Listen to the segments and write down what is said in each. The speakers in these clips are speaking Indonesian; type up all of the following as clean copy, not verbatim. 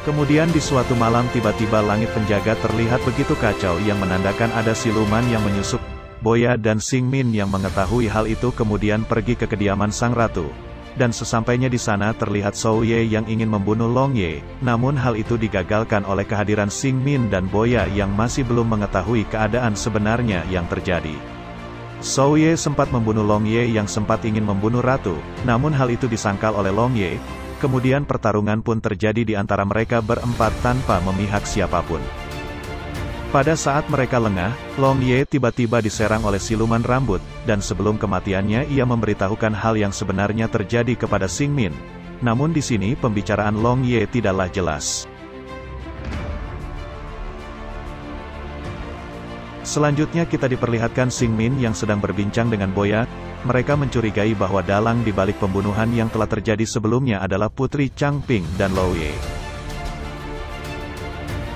Kemudian di suatu malam tiba-tiba langit penjaga terlihat begitu kacau yang menandakan ada siluman yang menyusup. Boya dan Xingmin yang mengetahui hal itu kemudian pergi ke kediaman sang ratu. Dan sesampainya di sana terlihat Zhou Ye yang ingin membunuh Long Ye, namun hal itu digagalkan oleh kehadiran Xingmin dan Boya yang masih belum mengetahui keadaan sebenarnya yang terjadi. Zhou Ye sempat membunuh Long Ye yang sempat ingin membunuh ratu, namun hal itu disangkal oleh Long Ye. Kemudian pertarungan pun terjadi di antara mereka berempat tanpa memihak siapapun. Pada saat mereka lengah, Long Ye tiba-tiba diserang oleh siluman rambut, dan sebelum kematiannya ia memberitahukan hal yang sebenarnya terjadi kepada Xingmin. Namun di sini pembicaraan Long Ye tidaklah jelas. Selanjutnya kita diperlihatkan Xingmin yang sedang berbincang dengan Boya. Mereka mencurigai bahwa dalang di balik pembunuhan yang telah terjadi sebelumnya adalah Putri Changping dan Lou Ye.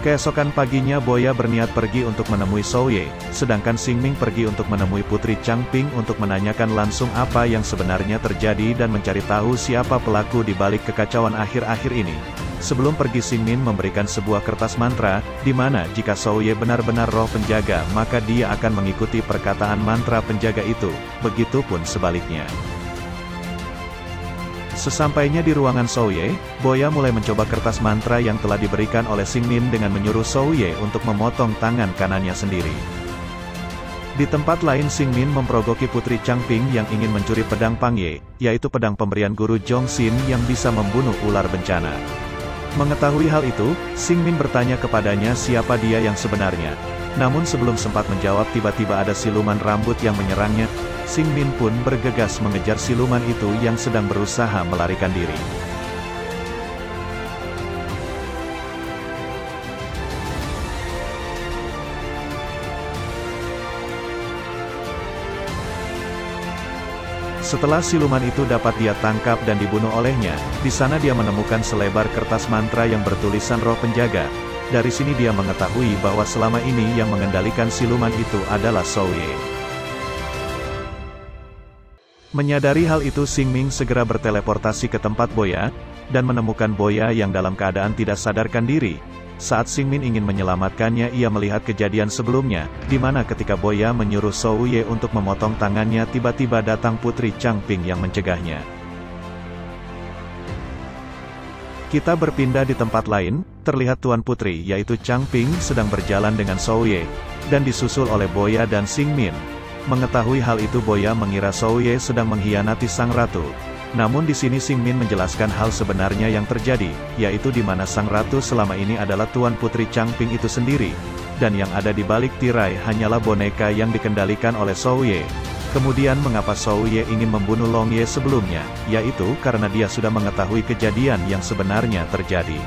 Keesokan paginya Boya berniat pergi untuk menemui Zhou Ye, sedangkan Xingmin pergi untuk menemui Putri Changping untuk menanyakan langsung apa yang sebenarnya terjadi dan mencari tahu siapa pelaku di balik kekacauan akhir-akhir ini. Sebelum pergi Xingmin memberikan sebuah kertas mantra, di mana jika Zhou Ye benar-benar roh penjaga maka dia akan mengikuti perkataan mantra penjaga itu, begitupun sebaliknya. Sesampainya di ruangan Zhou Ye, Boya mulai mencoba kertas mantra yang telah diberikan oleh Xingmin dengan menyuruh Zhou Ye untuk memotong tangan kanannya sendiri. Di tempat lain Xingmin memprogoki Putri Changping yang ingin mencuri pedang Pang Ye, yaitu pedang pemberian guru Zhongxin yang bisa membunuh ular bencana. Mengetahui hal itu, Xingmin bertanya kepadanya siapa dia yang sebenarnya. Namun sebelum sempat menjawab tiba-tiba ada siluman rambut yang menyerangnya. Xingmin pun bergegas mengejar siluman itu yang sedang berusaha melarikan diri. Setelah siluman itu dapat dia tangkap dan dibunuh olehnya, di sana dia menemukan selebar kertas mantra yang bertulisan roh penjaga. Dari sini dia mengetahui bahwa selama ini yang mengendalikan siluman itu adalah Zhou Ye. Menyadari hal itu Xingmin segera berteleportasi ke tempat Boya, dan menemukan Boya yang dalam keadaan tidak sadarkan diri. Saat Xingmin ingin menyelamatkannya ia melihat kejadian sebelumnya, di mana ketika Boya menyuruh Zhou Ye untuk memotong tangannya tiba-tiba datang Putri Changping yang mencegahnya. Kita berpindah di tempat lain, terlihat Tuan Putri yaitu Changping sedang berjalan dengan Zhou Ye, dan disusul oleh Boya dan Xingmin. Mengetahui hal itu Boya mengira Zhou Ye sedang mengkhianati sang ratu. Namun di sini Xingmin menjelaskan hal sebenarnya yang terjadi, yaitu di mana sang ratu selama ini adalah Tuan Putri Changping itu sendiri, dan yang ada di balik tirai hanyalah boneka yang dikendalikan oleh Zhou Ye. Kemudian mengapa Zhou Ye ingin membunuh Long Ye sebelumnya, yaitu karena dia sudah mengetahui kejadian yang sebenarnya terjadi.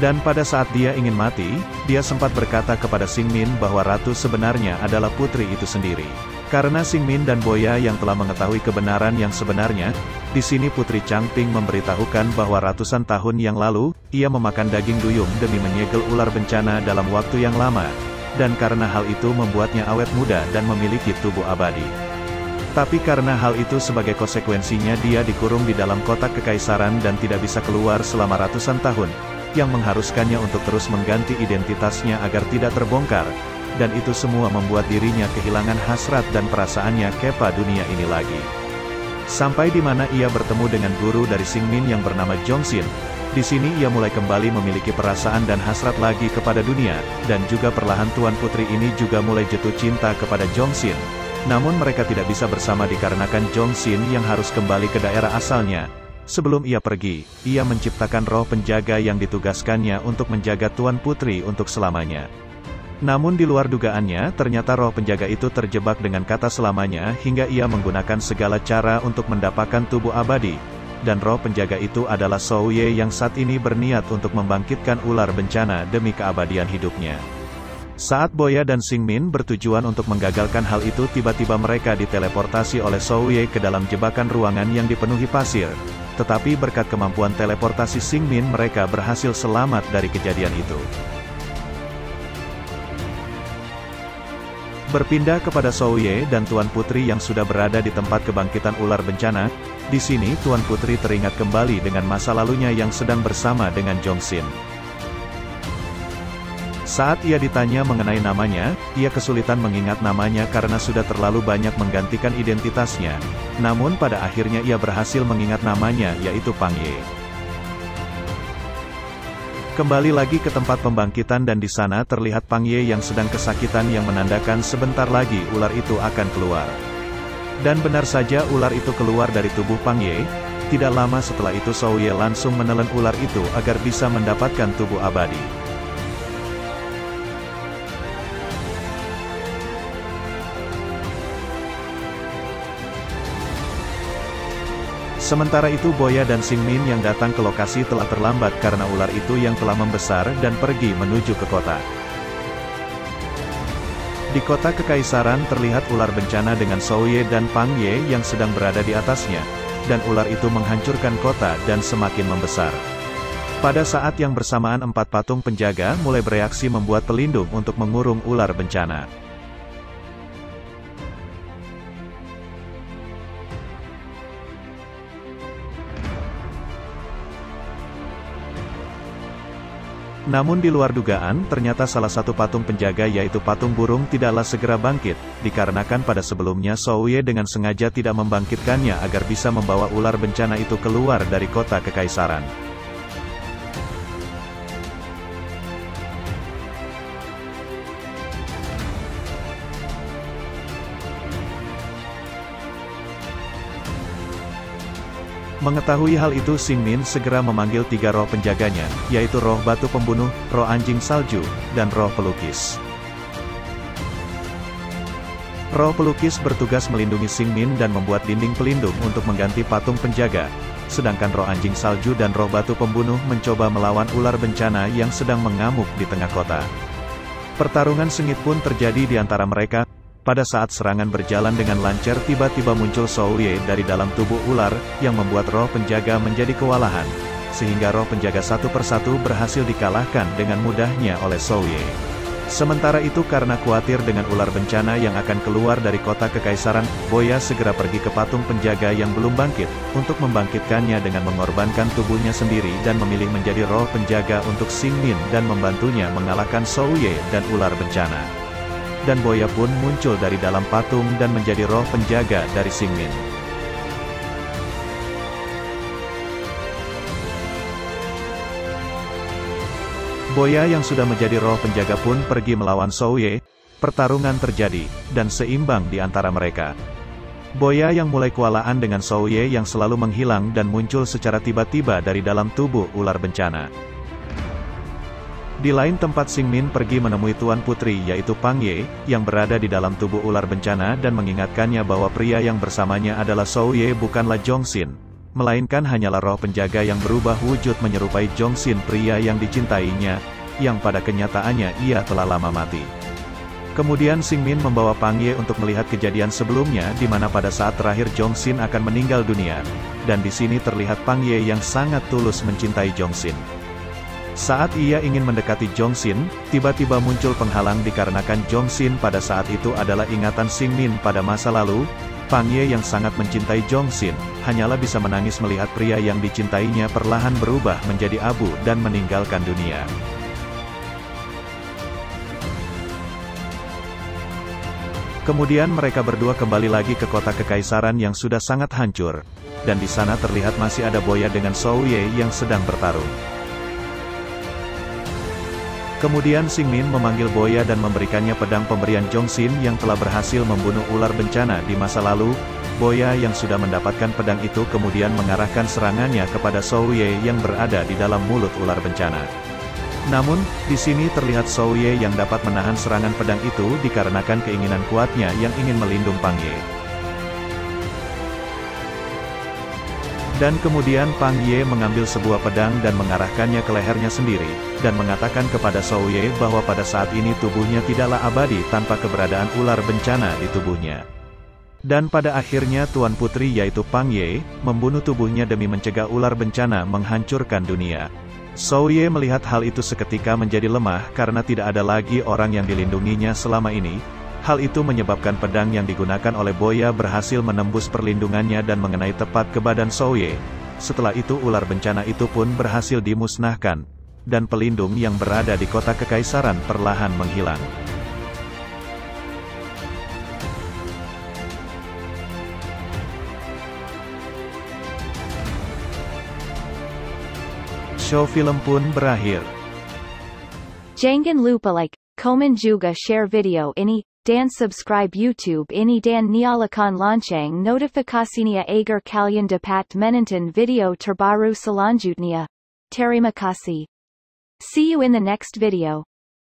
Dan pada saat dia ingin mati, dia sempat berkata kepada Xingmin bahwa ratu sebenarnya adalah putri itu sendiri. Karena Xingmin dan Boya yang telah mengetahui kebenaran yang sebenarnya, di sini Putri Changping memberitahukan bahwa ratusan tahun yang lalu, ia memakan daging duyung demi menyegel ular bencana dalam waktu yang lama, dan karena hal itu membuatnya awet muda dan memiliki tubuh abadi. Tapi karena hal itu sebagai konsekuensinya dia dikurung di dalam kotak kekaisaran dan tidak bisa keluar selama ratusan tahun, yang mengharuskannya untuk terus mengganti identitasnya agar tidak terbongkar, dan itu semua membuat dirinya kehilangan hasrat dan perasaannya kepada dunia ini lagi. Sampai di mana ia bertemu dengan guru dari Xingmin yang bernama Zhongxin. Di sini ia mulai kembali memiliki perasaan dan hasrat lagi kepada dunia, dan juga perlahan Tuan Putri ini juga mulai jatuh cinta kepada Zhongxin. Namun mereka tidak bisa bersama dikarenakan Zhongxin yang harus kembali ke daerah asalnya. Sebelum ia pergi, ia menciptakan roh penjaga yang ditugaskannya untuk menjaga Tuan Putri untuk selamanya. Namun di luar dugaannya, ternyata roh penjaga itu terjebak dengan kata selamanya hingga ia menggunakan segala cara untuk mendapatkan tubuh abadi. Dan roh penjaga itu adalah Zhou Ye yang saat ini berniat untuk membangkitkan ular bencana demi keabadian hidupnya. Saat Boya dan Xingmin bertujuan untuk menggagalkan hal itu tiba-tiba mereka diteleportasi oleh Zhou Ye ke dalam jebakan ruangan yang dipenuhi pasir. Tetapi berkat kemampuan teleportasi Xingmin mereka berhasil selamat dari kejadian itu. Berpindah kepada Zhou Ye dan Tuan Putri yang sudah berada di tempat kebangkitan ular bencana, di sini Tuan Putri teringat kembali dengan masa lalunya yang sedang bersama dengan Zhongxin. Saat ia ditanya mengenai namanya, ia kesulitan mengingat namanya karena sudah terlalu banyak menggantikan identitasnya. Namun pada akhirnya ia berhasil mengingat namanya, yaitu Pang Ye. Kembali lagi ke tempat pembangkitan dan di sana terlihat Pang Ye yang sedang kesakitan yang menandakan sebentar lagi ular itu akan keluar. Dan benar saja ular itu keluar dari tubuh Pang Ye. Tidak lama setelah itu Zhou Ye langsung menelan ular itu agar bisa mendapatkan tubuh abadi. Sementara itu Boya dan Xing Min yang datang ke lokasi telah terlambat karena ular itu yang telah membesar dan pergi menuju ke kota. Di kota Kekaisaran terlihat ular bencana dengan Zhou Ye dan Pang Ye yang sedang berada di atasnya, dan ular itu menghancurkan kota dan semakin membesar. Pada saat yang bersamaan 4 patung penjaga mulai bereaksi membuat pelindung untuk mengurung ular bencana. Namun di luar dugaan, ternyata salah satu patung penjaga yaitu patung burung tidaklah segera bangkit, dikarenakan pada sebelumnya Zhou Ye dengan sengaja tidak membangkitkannya agar bisa membawa ular bencana itu keluar dari kota Kekaisaran. Mengetahui hal itu Xing Min segera memanggil 3 roh penjaganya, yaitu roh batu pembunuh, roh anjing salju, dan roh pelukis. Roh pelukis bertugas melindungi Xing Min dan membuat dinding pelindung untuk mengganti patung penjaga, sedangkan roh anjing salju dan roh batu pembunuh mencoba melawan ular bencana yang sedang mengamuk di tengah kota. Pertarungan sengit pun terjadi di antara mereka. Pada saat serangan berjalan dengan lancar tiba-tiba muncul Zhou Ye dari dalam tubuh ular, yang membuat roh penjaga menjadi kewalahan, sehingga roh penjaga satu persatu berhasil dikalahkan dengan mudahnya oleh Zhou Ye. Sementara itu karena khawatir dengan ular bencana yang akan keluar dari kota Kekaisaran, Boya segera pergi ke patung penjaga yang belum bangkit, untuk membangkitkannya dengan mengorbankan tubuhnya sendiri dan memilih menjadi roh penjaga untuk Xing Min dan membantunya mengalahkan Zhou Ye dan ular bencana. Dan Boya pun muncul dari dalam patung dan menjadi roh penjaga dari Xing Min. Boya yang sudah menjadi roh penjaga pun pergi melawan Zhou Ye. Pertarungan terjadi, dan seimbang di antara mereka. Boya yang mulai kewalahan dengan Zhou Ye yang selalu menghilang dan muncul secara tiba-tiba dari dalam tubuh ular bencana. Di lain tempat Xing Min pergi menemui Tuan Putri yaitu Pang Ye, yang berada di dalam tubuh ular bencana dan mengingatkannya bahwa pria yang bersamanya adalah Zhou Ye bukanlah Zhongxin, melainkan hanyalah roh penjaga yang berubah wujud menyerupai Zhongxin pria yang dicintainya, yang pada kenyataannya ia telah lama mati. Kemudian Xing Min membawa Pang Ye untuk melihat kejadian sebelumnya di mana pada saat terakhir Zhongxin akan meninggal dunia, dan di sini terlihat Pang Ye yang sangat tulus mencintai Zhongxin. Saat ia ingin mendekati Zhongxin, tiba-tiba muncul penghalang dikarenakan Zhongxin pada saat itu adalah ingatan Xing Min pada masa lalu. Pang Ye yang sangat mencintai Zhongxin, hanyalah bisa menangis melihat pria yang dicintainya perlahan berubah menjadi abu dan meninggalkan dunia. Kemudian mereka berdua kembali lagi ke kota Kekaisaran yang sudah sangat hancur, dan di sana terlihat masih ada Boya dengan Zhou Ye yang sedang bertarung. Kemudian Xing Min memanggil Boya dan memberikannya pedang pemberian Zhongxin yang telah berhasil membunuh ular bencana di masa lalu. Boya yang sudah mendapatkan pedang itu kemudian mengarahkan serangannya kepada Zhou Ye yang berada di dalam mulut ular bencana. Namun, di sini terlihat Zhou Ye yang dapat menahan serangan pedang itu dikarenakan keinginan kuatnya yang ingin melindungi Pang Ye. Dan kemudian Pang Ye mengambil sebuah pedang dan mengarahkannya ke lehernya sendiri, dan mengatakan kepada Zhou Ye bahwa pada saat ini tubuhnya tidaklah abadi tanpa keberadaan ular bencana di tubuhnya. Dan pada akhirnya Tuan Putri yaitu Pang Ye, membunuh tubuhnya demi mencegah ular bencana menghancurkan dunia. Zhou Ye melihat hal itu seketika menjadi lemah karena tidak ada lagi orang yang dilindunginya selama ini. Hal itu menyebabkan pedang yang digunakan oleh Boya berhasil menembus perlindungannya dan mengenai tepat ke badan Zhou Ye. Setelah itu ular bencana itu pun berhasil dimusnahkan. dan pelindung yang berada di kota kekaisaran perlahan menghilang. Show film pun berakhir. Jangan lupa like, komen juga share video ini, dan subscribe YouTube ini dan nyalakan lonceng notifikasinya agar kalian dapat menonton video terbaru selanjutnya. Terima kasih. See you in the next video.